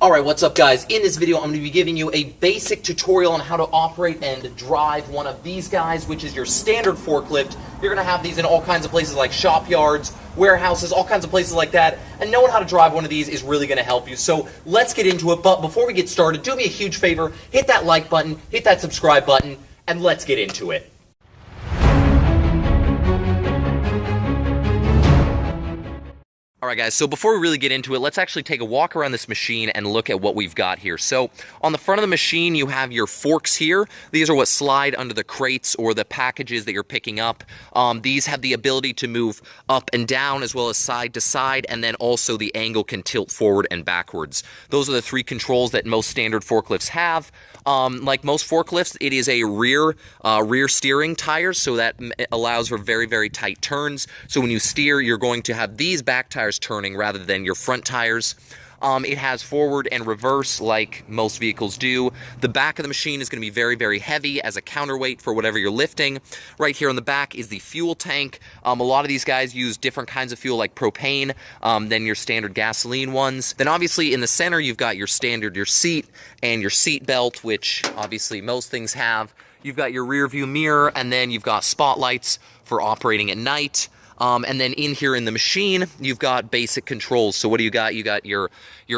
Alright, what's up guys? In this video I'm going to be giving you a basic tutorial on how to operate and drive one of these guys, which is your standard forklift. You're going to have these in all kinds of places like shop yards, warehouses, all kinds of places like that, and knowing how to drive one of these is really going to help you. So let's get into it, but before we get started, do me a huge favor, hit that like button, hit that subscribe button, and let's get into it. Alright guys, so before we really get into it, let's actually take a walk around this machine and look at what we've got here. So, on the front of the machine, you have your forks here. These are what slide under the crates or the packages that you're picking up. These have the ability to move up and down as well as side to side, and then also the angle can tilt forward and backwards. Those are the three controls that most standard forklifts have. Like most forklifts, it is a rear steering tires, so that allows for very, very tight turns. So when you steer, you're going to have these back tires turning rather than your front tires. It has forward and reverse like most vehicles do. The back of the machine is going to be very, very heavy as a counterweight for whatever you're lifting. Right here on the back is the fuel tank. A lot of these guys use different kinds of fuel like propane than your standard gasoline ones. Then obviously in the center you've got your seat and your seat belt, which obviously most things have. You've got your rear view mirror, and then you've got spotlights for operating at night. And then in here in the machine, you've got basic controls. So what do you got? You got your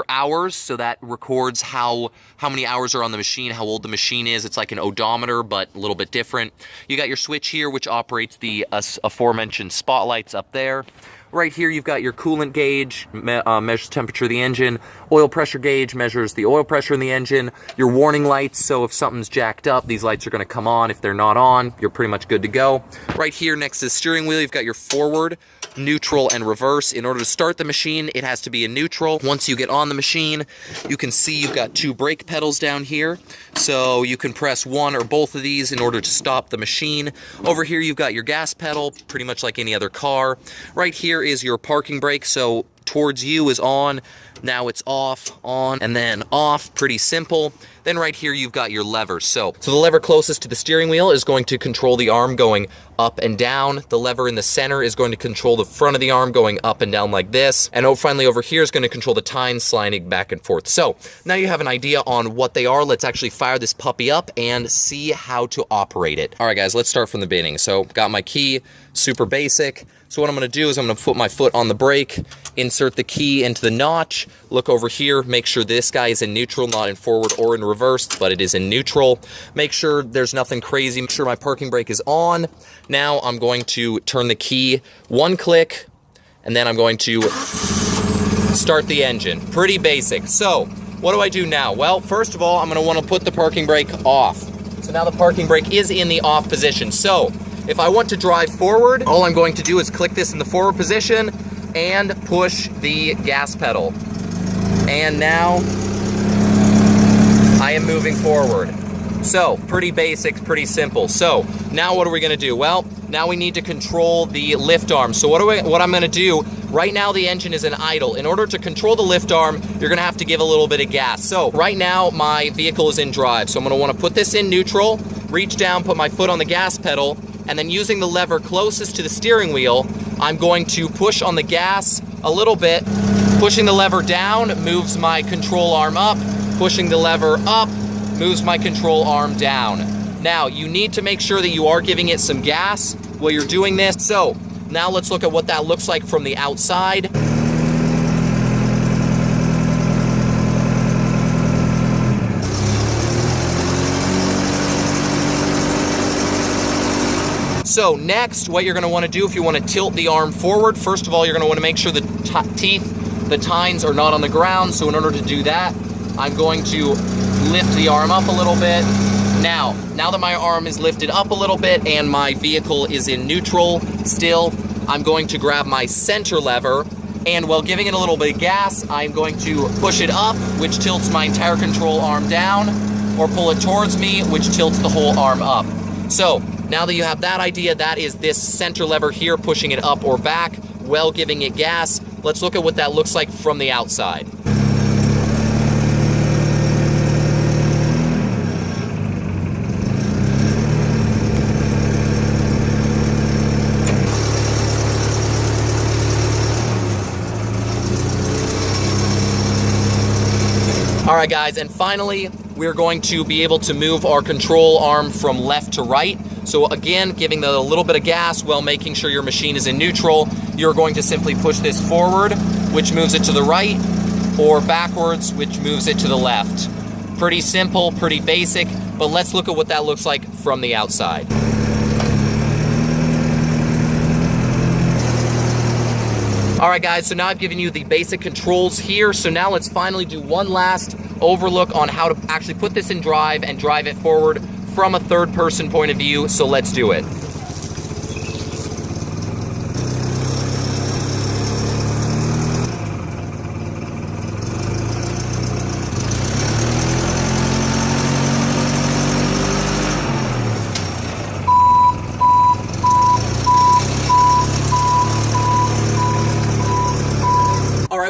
hours, so that records how many hours are on the machine, how old the machine is. It's like an odometer, but a little bit different. You got your switch here, which operates the aforementioned spotlights up there. Right here, you've got your coolant gauge, measures temperature of the engine. Oil pressure gauge measures the oil pressure in the engine. Your warning lights, so if something's jacked up, these lights are going to come on. If they're not on, you're pretty much good to go. Right here next to the steering wheel, you've got your forward, neutral, and reverse. In order to start the machine, it has to be in neutral. Once you get on the machine, you can see you've got two brake pedals down here. So you can press one or both of these in order to stop the machine. Over here, you've got your gas pedal, pretty much like any other car. Right here is your parking brake, so towards you is on, now it's off, on, and then off, pretty simple. Then right here you've got your levers. So the lever closest to the steering wheel is going to control the arm going up and down. The lever in the center is going to control the front of the arm going up and down like this. And finally over here is going to control the tines sliding back and forth. So now you have an idea on what they are. Let's actually fire this puppy up and see how to operate it. All right guys, let's start from the beginning. So got my key, super basic. So what I'm going to do is I'm going to put my foot on the brake, insert the key into the notch, look over here, make sure this guy is in neutral, not in forward or in reverse, but it is in neutral. Make sure there's nothing crazy, make sure my parking brake is on. Now I'm going to turn the key one click, and then I'm going to start the engine. Pretty basic. So what do I do now? Well, first of all, I'm going to want to put the parking brake off. So now the parking brake is in the off position. So if I want to drive forward, all I'm going to do is click this in the forward position and push the gas pedal. And now I am moving forward. So, pretty basic, pretty simple. So, now what are we going to do? Well, now we need to control the lift arm. So what I'm going to do, right now the engine is in idle. In order to control the lift arm, you're going to have to give a little bit of gas. So, right now my vehicle is in drive. So I'm going to want to put this in neutral, reach down, put my foot on the gas pedal, and then using the lever closest to the steering wheel, I'm going to push on the gas a little bit. Pushing the lever down moves my control arm up. Pushing the lever up moves my control arm down. Now, you need to make sure that you are giving it some gas while you're doing this. So, now let's look at what that looks like from the outside. So next, what you're going to want to do if you want to tilt the arm forward, first of all, you're going to want to make sure the the tines are not on the ground. So in order to do that, I'm going to lift the arm up a little bit. Now that my arm is lifted up a little bit and my vehicle is in neutral still, I'm going to grab my center lever, and while giving it a little bit of gas, I'm going to push it up, which tilts my entire control arm down, or pull it towards me, which tilts the whole arm up. So now that you have that idea, that is this center lever here, pushing it up or back while giving it gas. Let's look at what that looks like from the outside. All right, guys, and finally, we're going to be able to move our control arm from left to right. So again, giving a little bit of gas while making sure your machine is in neutral, you're going to simply push this forward, which moves it to the right, or backwards, which moves it to the left. Pretty simple, pretty basic, but let's look at what that looks like from the outside. All right, guys, so now I've given you the basic controls here. So now let's finally do one last overlook on how to actually put this in drive and drive it forward from a third-person point of view. So let's do it.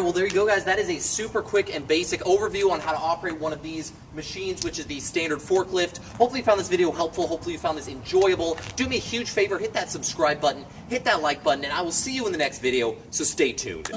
Well, there you go, guys. That is a super quick and basic overview on how to operate one of these machines, which is the standard forklift. Hopefully you found this video helpful. Hopefully you found this enjoyable. Do me a huge favor, hit that subscribe button, hit that like button, and I will see you in the next video, so stay tuned.